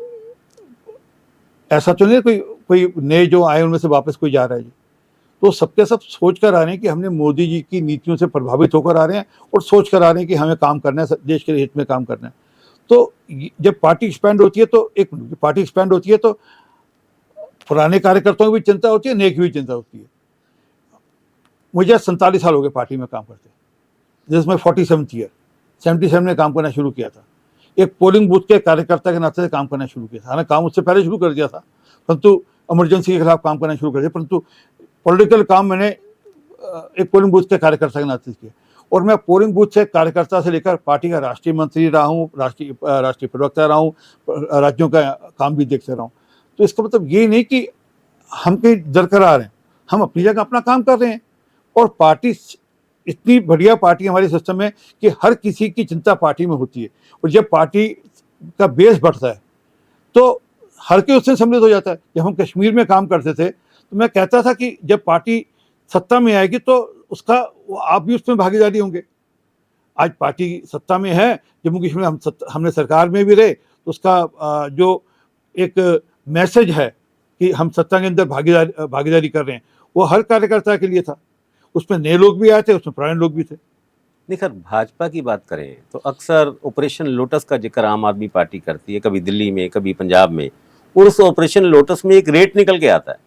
S2: ऐसा तो नहीं कोई कोई नए जो आए उनमें से वापस कोई जा रहा है जी। तो सबके सब सोच कर आ रहे हैं कि हमने मोदी जी की नीतियों से प्रभावित होकर आ रहे हैं और सोच कर आ रहे हैं कि हमें काम करना है, देश के हित में काम करना है। तो जब पार्टी एक्सपैंड होती है तो पार्टी एक्सपैंड होती है तो पुराने कार्यकर्ताओं की भी चिंता होती है, नए की भी चिंता होती है। मुझे 47 साल हो गए पार्टी में काम करते, जिसमें 47th ईयर 77 में काम करना शुरू किया था। एक पोलिंग बूथ के कार्यकर्ता के नाते से काम करना शुरू किया था। हालांकि काम उससे पहले शुरू कर दिया था, परंतु इमरजेंसी के खिलाफ काम करना शुरू कर दिया, परंतु पॉलिटिकल काम मैंने एक पोलिंग बूथ के कार्यकर्ता के नाते किया। और मैं पोलिंग बूथ से कार्यकर्ता से लेकर पार्टी का राष्ट्रीय मंत्री रहा हूँ, राष्ट्रीय प्रवक्ता रहा हूँ, राज्यों का काम भी देखते रहा हूँ। तो इसका मतलब ये नहीं कि हम कहीं दरकरार हैं, हम अपनी जगह अपना काम कर रहे हैं। और पार्टी इतनी बढ़िया पार्टी हमारे सिस्टम में कि हर किसी की चिंता पार्टी में होती है। और जब पार्टी का बेस बढ़ता है तो हर कोई उससे सम्मिलित हो जाता है। जब हम कश्मीर में काम करते थे तो मैं कहता था कि जब पार्टी सत्ता में आएगी तो उसका आप भी उसमें भागीदारी होंगे। आज पार्टी सत्ता में है, जम्मू कश्मीर में हमने सरकार में भी रहे, तो उसका जो एक मैसेज है कि हम सत्ता के अंदर भागीदारी कर रहे हैं, वो हर कार्यकर्ता के लिए था। उसमें नए लोग भी आए थे, उसमें पुराने लोग भी थे।
S1: नहीं सर, भाजपा की बात करें तो अक्सर ऑपरेशन लोटस का जिक्र आम आदमी पार्टी करती है, कभी दिल्ली में, कभी पंजाब में। और उस ऑपरेशन लोटस में एक रेट निकल के आता है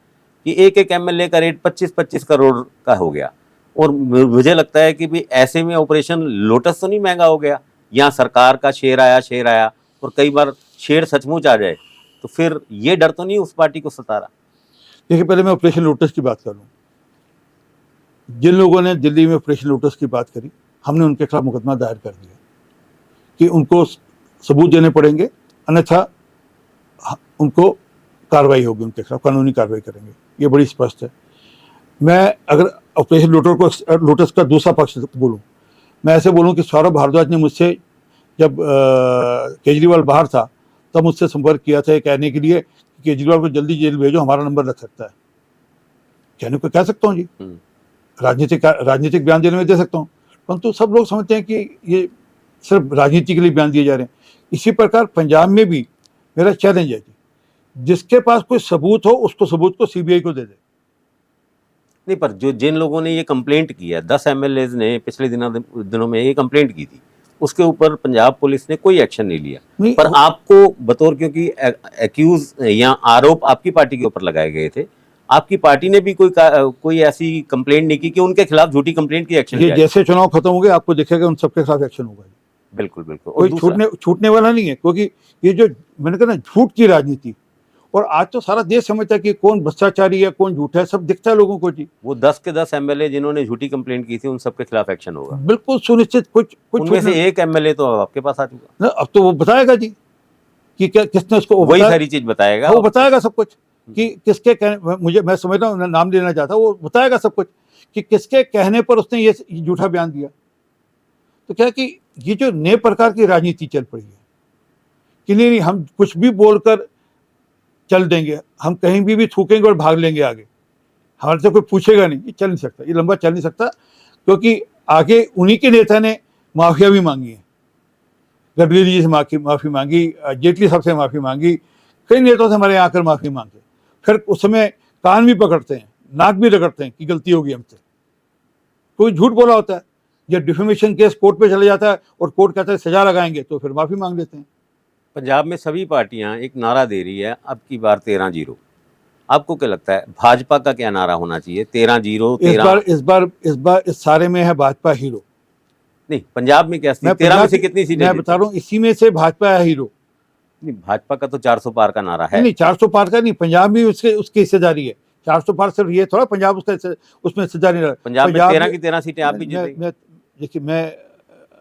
S1: कि एक एक एमएलए का रेट 25-25 करोड़ का हो गया। और मुझे लगता है कि भी ऐसे में ऑपरेशन लोटस तो नहीं महंगा हो गया? यहाँ सरकार का शेर आया और कई बार शेर सचमुच आ जाए तो फिर ये डर तो नहीं उस पार्टी को सता रहा?
S2: देखिए, पहले मैं ऑपरेशन लोटस की बात कर लूँ। जिन लोगों ने दिल्ली में ऑपरेशन लोटस की बात करी, हमने उनके खिलाफ मुकदमा दायर कर दिया कि उनको सबूत देने पड़ेंगे, अन्यथा उनको कार्रवाई होगी, उनके खिलाफ कानूनी कार्रवाई करेंगे। ये बड़ी स्पष्ट है। मैं अगर ऑपरेशन लोटस का दूसरा पक्ष बोलूँ, मैं ऐसे बोलूँ कि सौरभ भारद्वाज ने मुझसे जब केजरीवाल बाहर था तब मुझसे संपर्क किया था ये कहने के लिए कि केजरीवाल को जल्दी जेल भेजो, हमारा नंबर लग सकता है। कहने को कह सकता हूँ जी, राजनीतिक बयान देने में दे सकता हूँ, परंतु सब लोग समझते हैं कि ये सिर्फ राजनीति के लिए बयान दिए जा रहे हैं। इसी प्रकार पंजाब में भी मेरा चैलेंज है कि जिसके पास कोई सबूत हो उसको सबूत को सीबीआई को दे दे।
S1: नहीं, पर जो जिन लोगों ने ये कंप्लेंट की है, 10 एमएलएज ने पिछले दिनों में ये कंप्लेंट की थी, उसके ऊपर पंजाब पुलिस ने कोई एक्शन नहीं लिया। पर आपको बतौर, क्योंकि एक्यूज या आरोप आपकी पार्टी के ऊपर लगाए गए थे, आपकी पार्टी ने भी कोई ऐसी कंप्लेंट नहीं की कि उनके खिलाफ झूठी कंप्लेंट की एक्शन
S2: ये जैसे चुनाव खत्म हो गए आपको दिखेगा उन सबके खिलाफ एक्शन होगा।
S1: बिल्कुल बिल्कुल,
S2: कोई छूटने वाला नहीं है, क्योंकि ये जो मैंने कहा ना झूठ की राजनीति, और आज तो सारा देश समझता है कि कौन भ्रष्टाचारी है कौन झूठा है, सब दिखता है लोगों को जी।
S1: वो 10 के 10 एमएलए जिन्होंने झूठी कंप्लेंट की थी उन सबके खिलाफ एक्शन होगा
S2: बिल्कुल सुनिश्चित। कुछ
S1: उनमें से एक एमएलए तो आपके पास आ चुका,
S2: अब तो वो बताएगा जी कि क्या किसने उसको,
S1: वही सारी चीज बताएगा,
S2: वो बताएगा सब कुछ कि किसके कहने, मुझे मैं समझ रहा हूँ, नाम लेना चाहता, वो बताएगा सब कुछ कि किसके कहने पर उसने ये झूठा बयान दिया। तो क्या कि ये जो नए प्रकार की राजनीति चल पड़ी है कि नहीं हम कुछ भी बोलकर चल देंगे, हम कहीं भी थूकेंगे और भाग लेंगे आगे, हमारे से कोई पूछेगा नहीं, ये चल नहीं सकता, ये लंबा चल नहीं सकता। क्योंकि आगे उन्हीं के नेता ने माफिया भी मांगी है, गडकरी जी से माफी मांगी, जेटली साहब से माफी मांगी, कई नेताओं से हमारे यहाँ आकर माफी मांगे, फिर उस समय कान भी पकड़ते हैं, नाक भी रगड़ते हैं कि गलती होगी हमसे। कोई झूठ बोला होता है, जब डिफेमेशन केस कोर्ट पे चले जाता है और कोर्ट कहता है सजा लगाएंगे, तो फिर माफी मांग लेते हैं।
S1: पंजाब में सभी पार्टियां एक नारा दे रही है, अब की बार 13-0। आपको क्या लगता है भाजपा का क्या नारा होना चाहिए? 13-0?
S2: इस सारे में है भाजपा हीरो।
S1: नहीं, पंजाब में क्या 13 में से कितनी सीटें?
S2: मैं बता रहा हूँ, इसी में से भाजपा है हीरो।
S1: नहीं, भाजपा का तो 400 पार का नारा है।
S2: नहीं, 400 पार का नहीं, पंजाब में उसकी हिस्सेदारी है। 400 पार सिर्फ ये थोड़ा पंजाब उसमें हिस्सेदारी रहा।
S1: पंजाब में 13 की 13 सीटें आप भी जीतेंगे।
S2: देखिए, मैं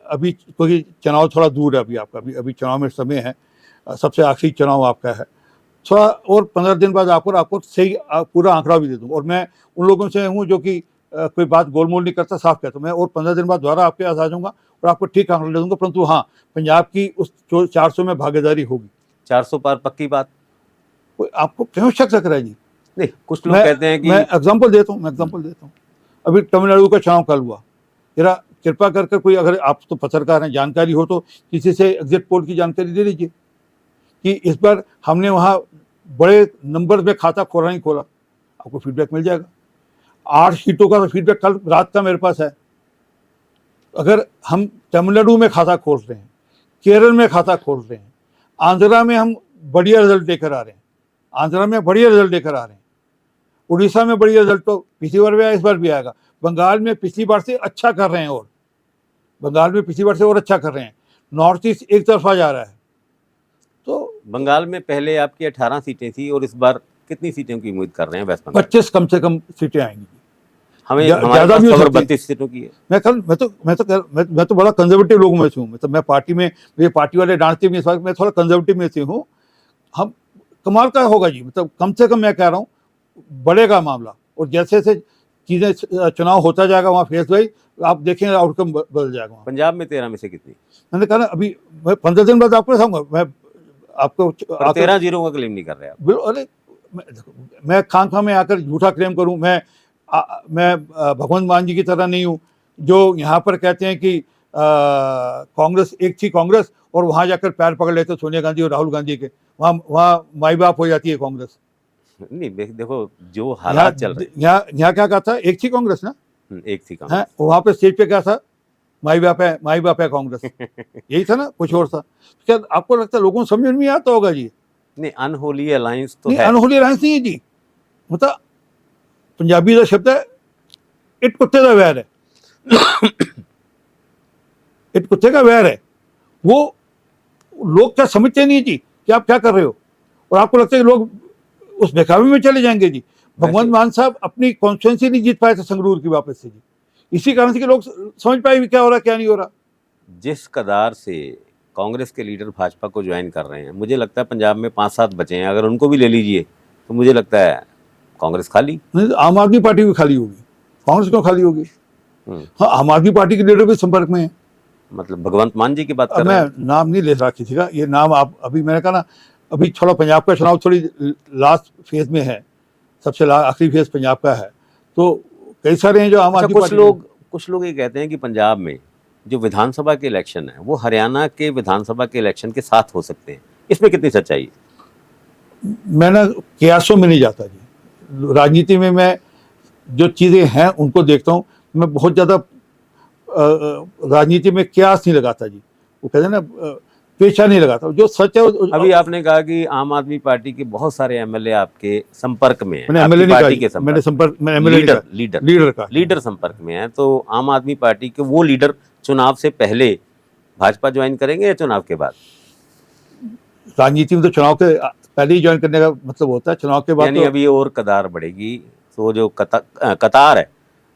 S2: अभी क्योंकि चुनाव थोड़ा दूर है, अभी आपका अभी चुनाव में समय है, सबसे आखिरी चुनाव आपका है, थोड़ा और 15 दिन बाद आपको सही पूरा आंकड़ा भी दे दूँ। और मैं उन लोगों से हूँ जो कि कोई बात गोलमोल नहीं करता, साफ कहता हूँ। मैं और 15 दिन बाद दोबारा आपके पास आ जाऊँगा और आपको ठीक आंकड़ा दे दूँगा, परंतु हाँ, पंजाब की उस 400 में भागीदारी होगी।
S1: 400 पार पक्की बात?
S2: कोई आपको क्यों शक लग रहा है जी?
S1: नहीं, कुछ लोग कहते हैं कि
S2: मैं एग्जाम्पल देता हूँ। अभी तमिलनाडु का चुनाव कल हुआ, जरा कृपा कर कोई, अगर आप तो पत्रकार हैं, जानकारी हो तो किसी से एग्जिट पोल की जानकारी दे लीजिए कि इस बार हमने वहाँ बड़े नंबर में खाता खोला नहीं खोला, आपको फीडबैक मिल जाएगा। 8 सीटों का फीडबैक कल रात का मेरे पास है। अगर हम तमिलनाडु में खाता खोल रहे हैं, केरल में खाता खोल रहे हैं, आंध्रा में हम बढ़िया रिजल्ट लेकर आ रहे हैं, उड़ीसा में बढ़िया रिजल्ट तो पिछली बार भी आया, इस बार भी आएगा। बंगाल में पिछली बार से अच्छा कर रहे हैं, अच्छा कर रहे हैं। नॉर्थ ईस्ट एक तरफा जा रहा है। तो
S1: बंगाल में पहले आपकी 18 सीटें थी और इस बार कितनी सीटों की उम्मीद कर रहे हैं वेस्ट बंगाल?
S2: 25 कम से कम सीटें आएंगी।
S1: हमें
S2: ज्यादा भी हो
S1: खबर
S2: सकती है।
S1: 32 सीटों की है।
S2: मैं तो बड़ा कंजर्वेटिव लोगों में से हूँ। मतलब मैं पार्टी में, ये पार्टी वाले डांटते भी, मैं थोड़ा कंजर्वेटिव में से हूँ। हम कमाल का होगा जी, मतलब कम से कम मैं कह रहा हूँ बढ़ेगा मामला। और जैसे जैसे चीजें, चुनाव होता जाएगा वहाँ फेस वाइज आप देखेंगे आउटकम बदल जाएगा।
S1: पंजाब में 13 में से कितनी?
S2: मैंने कहा ना, अभी मैं 15 दिन बाद आपको बताऊंगा। मैं आपको
S1: 13-0 का क्लेम नहीं कर रहे आप।
S2: अरे मैं खां में आकर झूठा क्लेम करूं? मैं भगवंत मान जी की तरह नहीं हूं जो यहाँ पर कहते हैं कि कांग्रेस एक थी कांग्रेस, और वहां जाकर पैर पकड़ लेते सोनिया गांधी और राहुल गांधी के, वहाँ माई बाप हो जाती है कांग्रेस।
S1: नहीं, देखो जो हालात चल रहे हैं,
S2: यहाँ क्या कहा था? एक थी कांग्रेस ना,
S1: एक थी कांग्रेस।
S2: वहां पे स्टेज पे क्या था? माई बाप है कांग्रेस। यही था ना, कुछ और था? क्या आपको लगता है लोगों को समझ में आता होगा जी?
S1: नहीं, अनहोली अलायंस तो है।
S2: अनहोली अलायंस नहीं है जी। मतलब पंजाबी का शब्द है इट कुत्ते का वैर है। इट कुत्ते का वैर है। वो लोग क्या समझते नहीं जी कि आप क्या कर रहे हो, और आपको लगता है कि लोग उस बेकाबू में चले जाएंगे जी। भगवंत मान साहब अपनी कॉन्स्टिट्यूंसी नहीं जीत पाए थे संगरूर की वापस से जी, इसी कारण से कि लोग समझ पाए क्या हो रहा क्या नहीं हो रहा।
S1: जिस कदार से कांग्रेस के लीडर भाजपा को ज्वाइन कर रहे हैं, मुझे लगता है पंजाब में 5-7 बचे हैं, अगर उनको भी ले लीजिए तो मुझे लगता है कांग्रेस खाली।
S2: नहीं, आम आदमी पार्टी भी खाली होगी, कांग्रेस क्यों खाली होगी? हाँ, आम आदमी पार्टी के लीडर भी संपर्क में है।
S1: मतलब भगवंत मान जी की बात कर रहे हैं?
S2: मैं नाम नहीं ले रहा किसी का, ये नाम आप अभी मैंने कहा ना, अभी थोड़ा पंजाब का चुनाव थोड़ी लास्ट फेज में है, सबसे आखिरी फेज पंजाब का है, तो कई सारे हैं जो आम आदमी पार्टी।
S1: कुछ लोग ये कहते हैं कि पंजाब में जो विधानसभा के इलेक्शन है वो हरियाणा के विधानसभा के इलेक्शन के साथ हो सकते हैं, इसमें कितनी सच्चाई है?
S2: मैं ना कयासों में नहीं जाता जी, राजनीति में मैं जो चीज़ें हैं उनको देखता हूँ। मैं बहुत ज़्यादा राजनीति में कयास नहीं लगाता जी, वो कहते हैं ना पेशा नहीं लगाता, जो सच है।
S1: अभी आपने कहा कि आम आदमी पार्टी के बहुत सारे एमएलए आपके संपर्क में हैं।
S2: मैंने एमएलए नहीं कहा, मैंने संपर्क,
S1: लीडर संपर्क में है। तो आम आदमी पार्टी के वो लीडर चुनाव से पहले भाजपा ज्वाइन करेंगे या चुनाव के बाद?
S2: राजनीति में तो चुनाव के पहले ही ज्वाइन करने का मतलब होता है, चुनाव के बाद
S1: यानी अभी और कतार बढ़ेगी। तो जो कतार है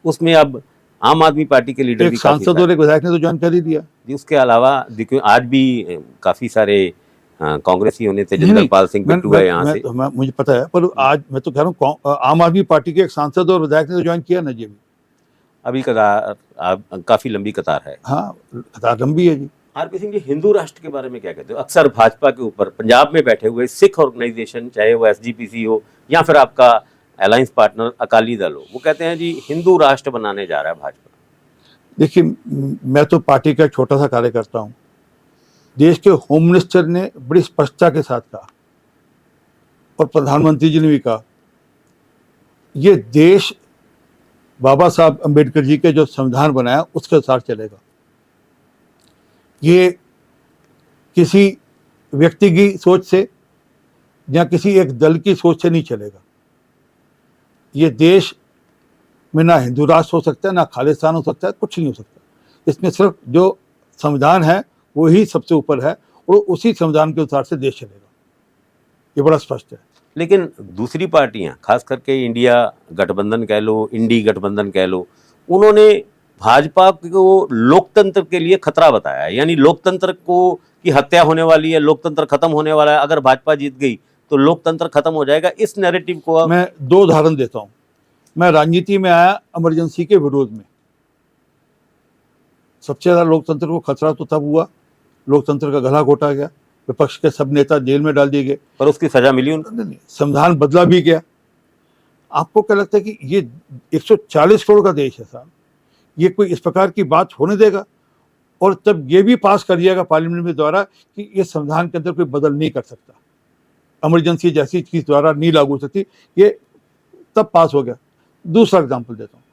S1: उसमें अब आम आदमी पार्टी के लीडर,
S2: एक सांसद और एक विधायक ने तो ज्वाइन कर ही दिया
S1: जी। उसके अलावा देखिए आज भी काफी सारे कांग्रेसी होने थे, जिंदरपाल सिंह बिट्टू है यहाँ से,
S2: मुझे पता है, पर आज मैं तो कह रहा हूँ आम आदमी पार्टी के एक सांसद और विधायक ने तो ज्वाइन किया ना जी।
S1: अभी कतार काफी लंबी कतार है।
S2: हाँ, कतार लंबी है जी।
S1: आरपी सिंह जी, हिंदू राष्ट्र के बारे में क्या कहते हो? अक्सर भाजपा के ऊपर पंजाब में बैठे हुए सिख ऑर्गेनाइजेशन, चाहे वो एसजीपीसी हो या फिर आपका अलायंस पार्टनर अकाली दल हो, वो कहते हैं जी हिंदू राष्ट्र बनाने जा रहा है भाजपा।
S2: देखिए, मैं तो पार्टी का छोटा सा कार्यकर्ता हूँ। देश के होम मिनिस्टर ने बड़ी स्पष्टता के साथ कहा और प्रधानमंत्री जी ने भी कहा, ये देश बाबा साहब अम्बेडकर जी के जो संविधान बनाया उसके अनुसार चलेगा। ये किसी व्यक्ति की सोच से या किसी एक दल की सोच से नहीं चलेगा। ये देश में ना हिंदू राष्ट्र हो सकता है, ना खालिस्तान हो सकता है, कुछ नहीं हो सकता। इसमें सिर्फ जो संविधान है वो ही सबसे ऊपर है और उसी संविधान के अनुसार से देश चलेगा। ये बड़ा स्पष्ट है।
S1: लेकिन दूसरी पार्टियां, खास करके इंडिया गठबंधन कह लो, इंडी गठबंधन कह लो, उन्होंने भाजपा को लोकतंत्र के लिए खतरा बताया है। यानी लोकतंत्र को कि हत्या होने वाली है, लोकतंत्र खत्म होने वाला है, अगर भाजपा जीत गई तो लोकतंत्र खत्म हो जाएगा, इस नैरेटिव को
S2: मैं दो उदाहरण देता हूं। मैं राजनीति में आया इमरजेंसी के विरोध में। सबसे ज्यादा लोकतंत्र को खतरा तो तब हुआ, लोकतंत्र का गला घोटा गया, विपक्ष के सब नेता जेल में डाल दिए गए,
S1: पर उसकी सजा मिली उनको।
S2: नहीं, संविधान बदला भी गया। आपको क्या लगता है कि ये 140 करोड़ का देश है साहब, ये कोई इस प्रकार की बात होने देगा? और तब ये भी पास कर दिया गया पार्लियामेंट में द्वारा कि ये संविधान के अंदर कोई बदल नहीं कर सकता, इमरजेंसी जैसी चीज द्वारा नहीं लागू हो सकती, ये तब पास हो गया। दूसरा एग्जाम्पल देता हूँ,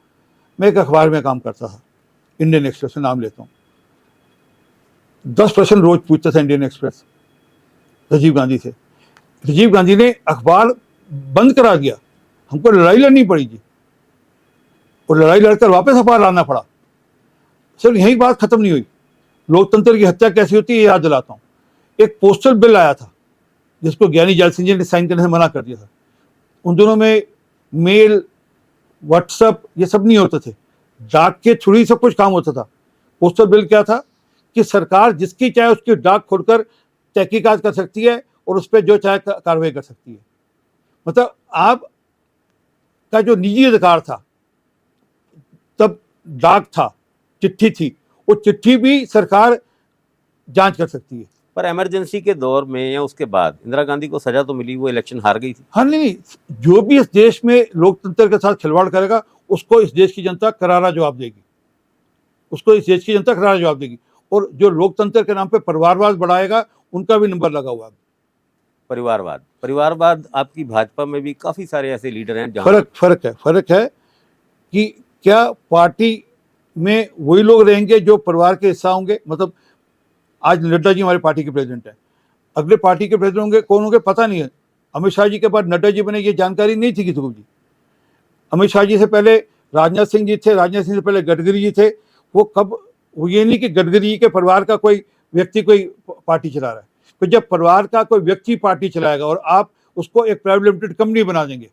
S2: मैं एक अखबार में काम करता था, इंडियन एक्सप्रेस में नाम लेता हूँ। 10 प्रश्न रोज पूछता था इंडियन एक्सप्रेस राजीव गांधी से। राजीव गांधी ने अखबार बंद करा दिया, हमको लड़ाई लड़नी पड़ी थी, और लड़ाई लड़कर वापस अखबार लाना पड़ा। सिर्फ यही बात खत्म नहीं हुई, लोकतंत्र की हत्या कैसी होती है याद दिलाता हूँ। एक पोस्टल बिल आया था जिसको ज्ञानी जाल सिंह जी ने साइन करने से मना कर दिया था। उन दोनों में मेल, व्हाट्सएप ये सब नहीं होते थे, डाक के थ्रू ही सब कुछ काम होता था। पोस्टल बिल क्या था कि सरकार जिसकी चाहे उसकी डाक खोलकर तहकीकात कर सकती है और उस पर जो चाहे कार्रवाई कर सकती है। मतलब आप का जो निजी अधिकार था, तब डाक था, चिट्ठी थी, वो चिट्ठी भी सरकार जांच कर सकती है।
S1: पर इमरजेंसी के दौर में या उसके बाद इंदिरा गांधी को सजा तो मिली, वो इलेक्शन हार गई थी।
S2: हाँ नहीं, जो भी इस देश में लोकतंत्र के साथ खिलवाड़ करेगा उसको इस देश की जनता करारा जवाब देगी, उसको इस देश की जनता करारा जवाब देगी। और जो लोकतंत्र के नाम पे परिवारवाद बढ़ाएगा उनका भी नंबर लगा हुआ है।
S1: परिवारवाद आपकी भाजपा में भी काफी सारे ऐसे लीडर हैं जहां
S2: फर्क है कि क्या पार्टी में वही लोग रहेंगे जो परिवार के हिस्सा होंगे। मतलब आज नड्डा जी हमारे पार्टी के प्रेसिडेंट हैं, अगले पार्टी के प्रेसिडेंट होंगे कौन होंगे पता नहीं है। अमित शाह जी के बाद नड्डा जी बने, ये जानकारी नहीं थी किसी को भी। अमित शाह जी से पहले राजनाथ सिंह जी थे, राजनाथ सिंह से पहले गडकरी जी थे। वो ये नहीं कि गडकरी जी के परिवार का कोई व्यक्ति कोई पार्टी चला रहा है। तो जब परिवार का कोई व्यक्ति पार्टी चलाएगा और आप उसको एक प्राइवेट लिमिटेड कंपनी बना देंगे,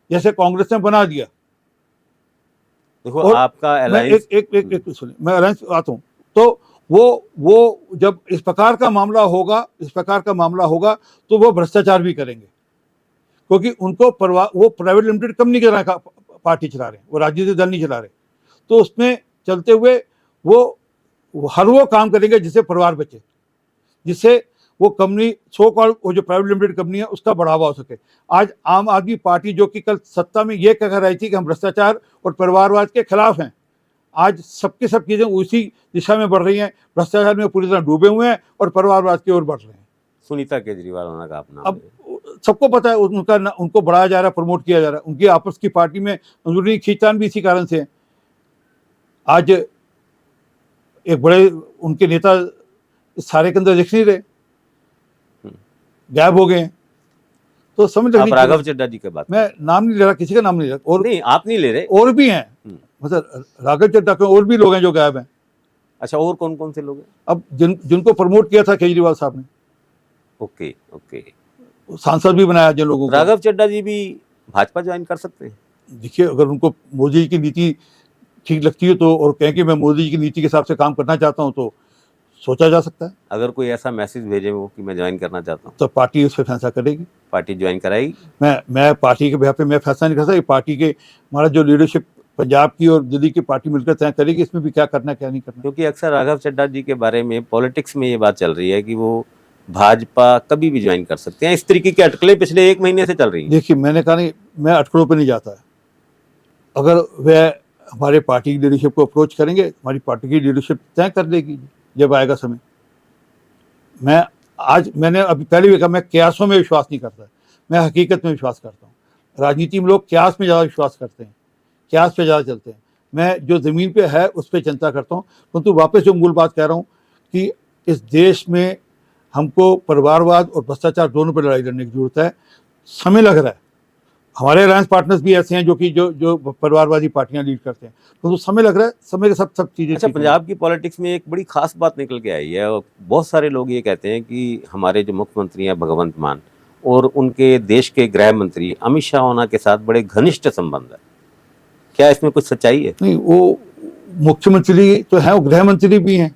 S2: जैसे कांग्रेस ने बना दिया।
S1: देखो आपका अलायंस,
S2: मैं अलायंस आता हूँ, तो वो जब इस प्रकार का मामला होगा तो वो भ्रष्टाचार भी करेंगे, क्योंकि उनको वो प्राइवेट लिमिटेड कंपनी की तरह पार्टी चला रहे हैं, वो राजनीतिक दल नहीं चला रहे। तो उसमें चलते हुए वो हर वो काम करेंगे जिससे परिवार बचे, जिससे वो कंपनी सो कॉल्ड वो जो प्राइवेट लिमिटेड कंपनी है उसका बढ़ावा हो सके। आज आम आदमी पार्टी जो कि कल सत्ता में ये कह रही थी कि हम भ्रष्टाचार और परिवारवाद के खिलाफ हैं, आज सबकी सब चीजें उसी दिशा में बढ़ रही हैं। भ्रष्टाचार में पूरी तरह डूबे हुए हैं और परिवारवाद की ओर बढ़ रहे हैं।
S1: सुनीता केजरीवाल होना का अपना,
S2: अब सबको पता है उनको बढ़ाया जा रहा है, प्रमोट किया जा रहा है। उनकी आपस की पार्टी में अंदरूनी खींचतान भी इसी कारण से है। आज एक बड़े उनके नेता सारे के अंदर दिख नहीं रहे, गायब हो गए हैं। तो समझ
S1: आप राघव चड्ढा जी के बात,
S2: मैं नाम नहीं ले रहा, किसी का नाम नहीं ले रहा। और
S1: नहीं आप नहीं ले रहे,
S2: और भी हैं, मतलब राघव चड्ढा के और भी लोग हैं जो गायब हैं।
S1: अच्छा, और कौन कौन से लोग हैं?
S2: अब जिनको प्रमोट किया था केजरीवाल साहब ने,
S1: ओके,
S2: सांसद भी बनाया जिन लोगों को।
S1: राघव चड्ढा जी भी भाजपा ज्वाइन कर सकते हैं?
S2: देखिए, अगर उनको मोदी जी की नीति ठीक लगती है तो, और कहें कि मैं मोदी जी की नीति के हिसाब से काम करना चाहता हूं, तो सोचा जा सकता है।
S1: अगर कोई ऐसा मैसेज भेजे वो कि मैं ज्वाइन करना चाहता हूँ,
S2: तो पार्टी उस पर फैसला करेगी,
S1: पार्टी ज्वाइन कराएगी।
S2: मैं पार्टी के बिहाफ पे मैं फैसला नहीं कर सकता। ये पार्टी के हमारा जो लीडरशिप पंजाब की और दिल्ली की पार्टी मिलकर तय करेगी इसमें भी क्या करना क्या नहीं करना।
S1: क्योंकि अक्सर राघव चड्ढा जी के बारे में पॉलिटिक्स में ये बात चल रही है कि वो भाजपा कभी भी ज्वाइन कर सकते हैं। इस तरीके की अटकलें पिछले 1 महीने से चल रही हैं।
S2: देखिए, मैंने कहा नहीं, मैं अटकलों पे नहीं जाता है। अगर वह हमारे पार्टी की लीडरशिप को अप्रोच करेंगे, हमारी पार्टी की लीडरशिप तय कर देगी जब आएगा समय। मैंने अभी पहले भी कहा, मैं कयासों में विश्वास नहीं करता, मैं हकीकत में विश्वास करता हूँ। राजनीति में लोग कयास में ज़्यादा विश्वास करते हैं, कयास पे ज़्यादा चलते हैं। मैं जो ज़मीन पे है उस पर चिंता करता हूँ। परंतु वापस जो मूल बात कह रहा हूँ कि इस देश में हमको परिवारवाद और भ्रष्टाचार दोनों पर लड़ाई लड़ने की जरूरत है। समय लग रहा है, हमारे अलायंस पार्टनर्स भी ऐसे हैं जो परिवारवादी पार्टियां लीड करते हैं, तो समय लग रहा है, समय के सब चीजें।
S1: अच्छा, पंजाब की पॉलिटिक्स में एक बड़ी खास बात निकल के आई है, और बहुत सारे लोग ये कहते हैं कि हमारे जो मुख्यमंत्री हैं भगवंत मान और उनके देश के गृह मंत्री अमित शाह होना के साथ बड़े घनिष्ठ संबंध है। क्या इसमें कुछ सच्चाई है?
S2: नहीं, वो मुख्यमंत्री तो हैं, वो गृह मंत्री भी हैं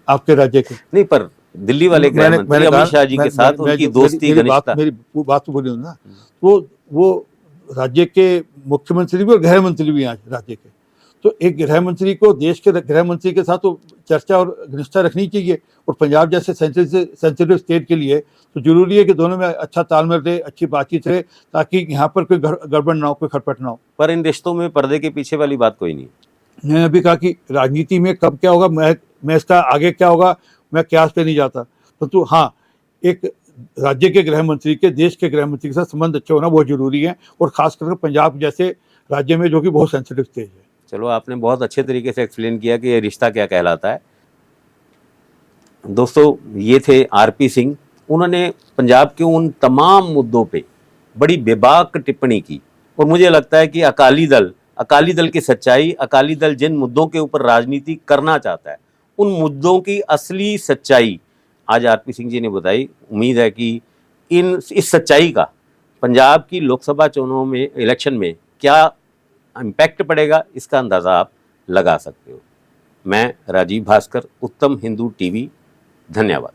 S2: आपके राज्य के।
S1: नहीं, पर दिल्ली वाले गृह मंत्री अमित शाह जी के साथ उनकी दोस्ती घनिष्ठता।
S2: मेरी बात तो बोली ना, वो राज्य के मुख्यमंत्री भी और गृह मंत्री भी हैं आज राज्य के। तो एक गृह मंत्री को देश के गृह मंत्री के साथ तो चर्चा और घनिष्ठता रखनी चाहिए, और पंजाब जैसे सेंसिटिव स्टेट के लिए तो जरूरी है कि दोनों में अच्छा तालमेल रहे, अच्छी बातचीत रहे, ताकि यहाँ पर कोई गड़बड़ ना हो, कोई खटपट ना हो।
S1: पर इन रिश्तों में पर्दे के पीछे वाली बात कोई नहीं।
S2: मैंने अभी कहा कि राजनीति में कब क्या होगा, मैं इसका आगे क्या होगा मैं क्यास पे नहीं जाता, परंतु हाँ, एक राज्य के गृह मंत्री के, देश के गृह मंत्री के साथ संबंध अच्छे होना बहुत जरूरी है, और खास करके पंजाब जैसे राज्य में जो कि बहुत सेंसिटिव स्टेज है।
S1: चलो, आपने बहुत अच्छे तरीके से एक्सप्लेन किया कि ये रिश्ता क्या कहलाता है। दोस्तों, ये थे आरपी सिंह। उन्होंने पंजाब के उन तमाम मुद्दों पे बड़ी बेबाक टिप्पणी की, और मुझे लगता है कि अकाली दल की सच्चाई, अकाली दल जिन मुद्दों के ऊपर राजनीति करना चाहता है, उन मुद्दों की असली सच्चाई आज आरपी सिंह जी ने बताई। उम्मीद है कि इस सच्चाई का पंजाब की लोकसभा चुनाव में, इलेक्शन में क्या इम्पैक्ट पड़ेगा, इसका अंदाज़ा आप लगा सकते हो। मैं राजीव भास्कर, उत्तम हिंदू टीवी, धन्यवाद।